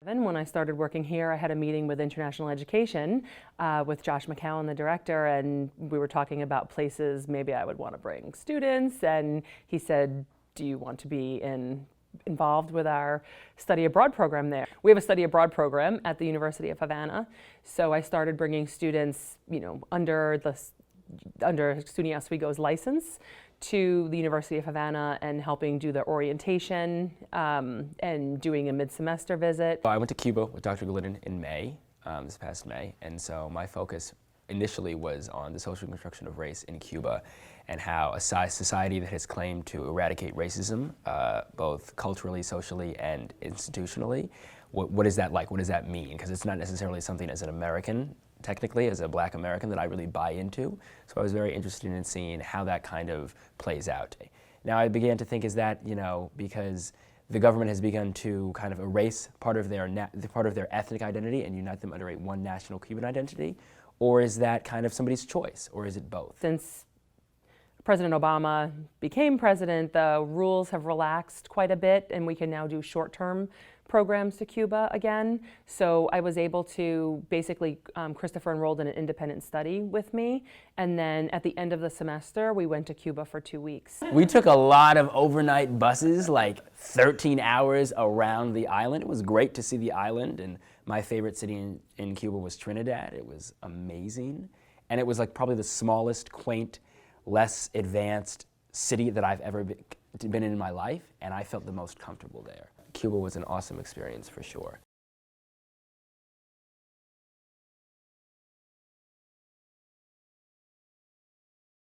And when I started working here, I had a meeting with International Education with Josh McCowan, the director, and we were talking about places maybe I would want to bring students, and he said, do you want to be involved with our study abroad program there? We have a study abroad program at the University of Havana, so I started bringing students, under SUNY Oswego's license to the University of Havana and helping do their orientation and doing a mid-semester visit. I went to Cuba with Dr. Glidden in May, this past May, and so my focus initially was on the social construction of race in Cuba and how a society that has claimed to eradicate racism, both culturally, socially, and institutionally, what is that like? What does that mean? Because it's not necessarily something as an American, technically, as a Black American, that I really buy into. So I was very interested in seeing how that kind of plays out. Now I began to think, is that, because the government has begun to kind of erase part of their ethnic identity and unite them under one national Cuban identity, or is that kind of somebody's choice, or is it both? Since President Obama became president, the rules have relaxed quite a bit, and we can now do short-term programs to Cuba again. So I was able to basically, Christopher enrolled in an independent study with me, and then at the end of the semester, we went to Cuba for 2 weeks. We took a lot of overnight buses, like 13 hours around the island. It was great to see the island, and my favorite city in Cuba was Trinidad. It was amazing, and it was like probably the smallest, quaint, less advanced city that I've ever been in my life, and I felt the most comfortable there. Cuba was an awesome experience for sure.